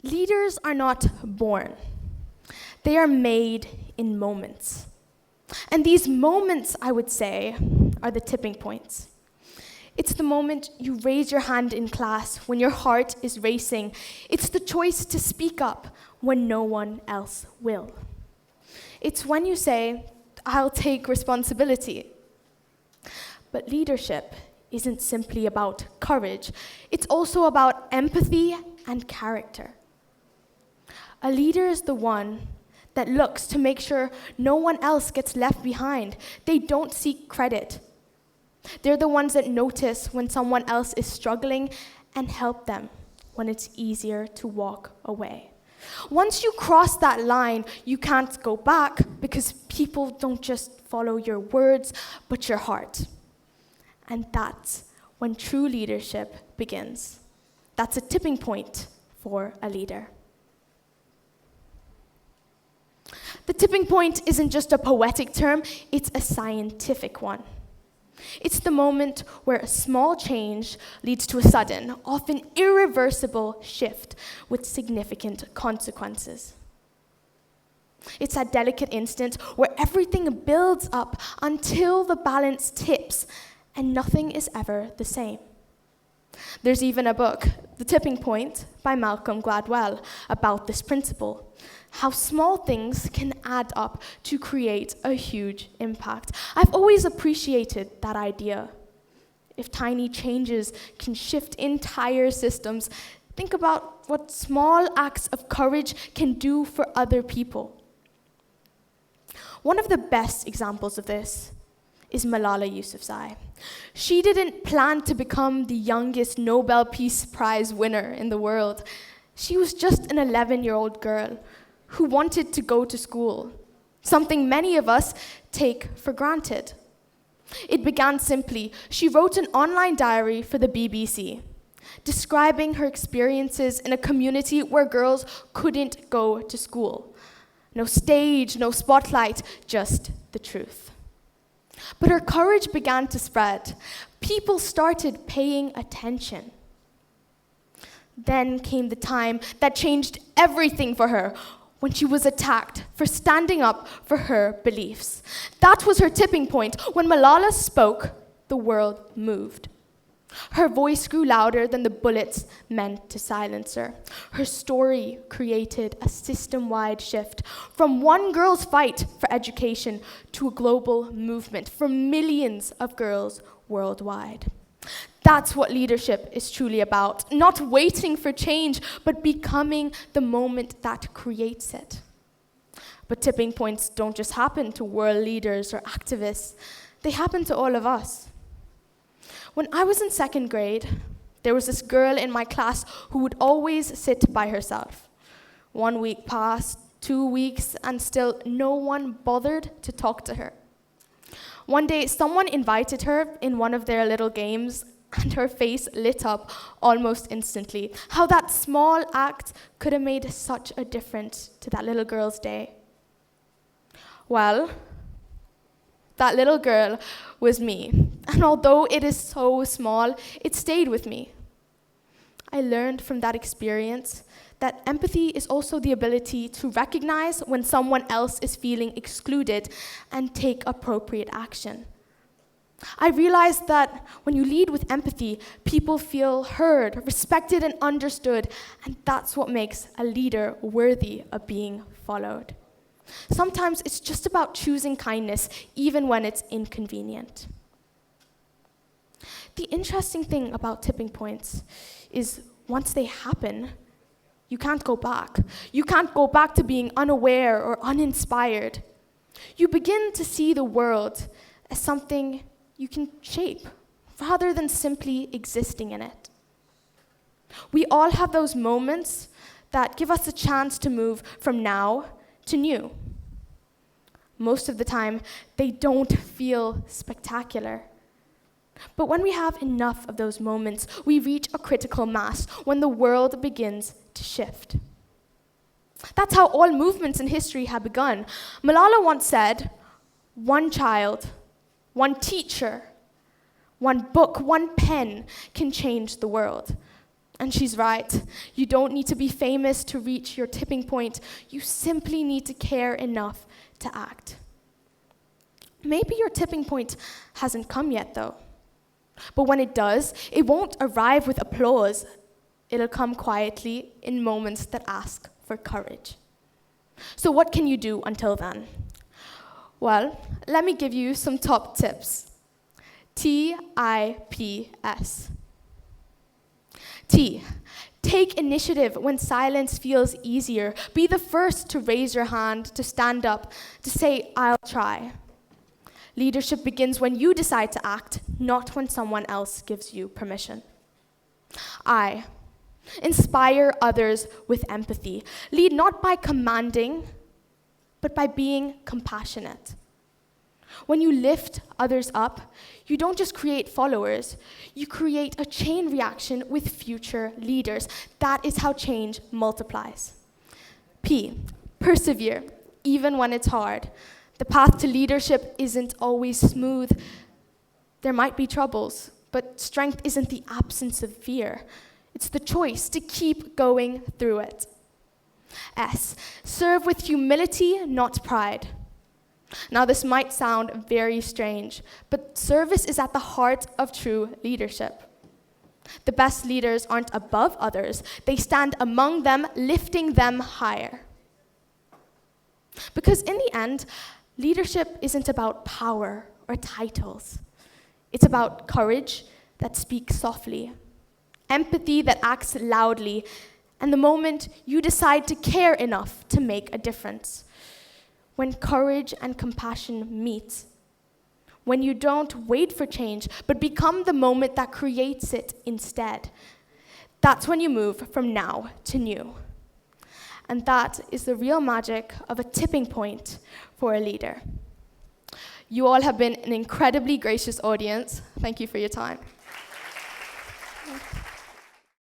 Leaders are not born. They are made in moments. And these moments, I would say, are the tipping points. It's the moment you raise your hand in class when your heart is racing. It's the choice to speak up when no one else will. It's when you say, I'll take responsibility. But leadership isn't simply about courage. It's also about empathy and character. A leader is the one that looks to make sure no one else gets left behind. They don't seek credit. They're the ones that notice when someone else is struggling and help them when it's easier to walk away. Once you cross that line, you can't go back because people don't just follow your words, but your heart. And that's when true leadership begins. That's a tipping point for a leader. The tipping point isn't just a poetic term, it's a scientific one. It's the moment where a small change leads to a sudden, often irreversible shift with significant consequences. It's that delicate instant where everything builds up until the balance tips and nothing is ever the same. There's even a book, The Tipping Point, by Malcolm Gladwell, about this principle. How small things can add up to create a huge impact. I've always appreciated that idea. If tiny changes can shift entire systems, think about what small acts of courage can do for other people. One of the best examples of this is Malala Yousafzai. She didn't plan to become the youngest Nobel Peace Prize winner in the world. She was just an 11-year-old girl who wanted to go to school, something many of us take for granted. It began simply. She wrote an online diary for the BBC, describing her experiences in a community where girls couldn't go to school. No stage, no spotlight, just the truth. But her courage began to spread. People started paying attention. Then came the time that changed everything for her, when she was attacked for standing up for her beliefs. That was her tipping point. When Malala spoke, the world moved. Her voice grew louder than the bullets meant to silence her. Her story created a system-wide shift from one girl's fight for education to a global movement for millions of girls worldwide. That's what leadership is truly about. Not waiting for change, but becoming the moment that creates it. But tipping points don't just happen to world leaders or activists. They happen to all of us. When I was in second grade, there was this girl in my class who would always sit by herself. 1 week passed, 2 weeks, and still no one bothered to talk to her. One day, someone invited her in one of their little games, and her face lit up almost instantly. How that small act could have made such a difference to that little girl's day. Well, that little girl was me. And although it is so small, it stayed with me. I learned from that experience that empathy is also the ability to recognize when someone else is feeling excluded and take appropriate action. I realized that when you lead with empathy, people feel heard, respected, and understood, and that's what makes a leader worthy of being followed. Sometimes it's just about choosing kindness, even when it's inconvenient. The interesting thing about tipping points is once they happen, you can't go back. You can't go back to being unaware or uninspired. You begin to see the world as something you can shape, rather than simply existing in it. We all have those moments that give us a chance to move from now to new. Most of the time, they don't feel spectacular. But when we have enough of those moments, we reach a critical mass when the world begins to shift. That's how all movements in history have begun. Malala once said, "One child, one teacher, one book, one pen can change the world." And she's right. You don't need to be famous to reach your tipping point. You simply need to care enough to act. Maybe your tipping point hasn't come yet, though. But when it does, it won't arrive with applause. It'll come quietly in moments that ask for courage. So what can you do until then? Well, let me give you some top tips. TIPS. T, take initiative when silence feels easier. Be the first to raise your hand, to stand up, to say, I'll try. Leadership begins when you decide to act, not when someone else gives you permission. I, inspire others with empathy. Lead not by commanding, but by being compassionate. When you lift others up, you don't just create followers, you create a chain reaction with future leaders. That is how change multiplies. P, persevere, even when it's hard. The path to leadership isn't always smooth. There might be troubles, but strength isn't the absence of fear. It's the choice to keep going through it. S, serve with humility, not pride. Now, this might sound very strange, but service is at the heart of true leadership. The best leaders aren't above others. They stand among them, lifting them higher. Because in the end, leadership isn't about power or titles. It's about courage that speaks softly, empathy that acts loudly, and the moment you decide to care enough to make a difference. When courage and compassion meet, when you don't wait for change, but become the moment that creates it instead, that's when you move from now to new. And that is the real magic of a tipping point for a leader. You all have been an incredibly gracious audience. Thank you for your time.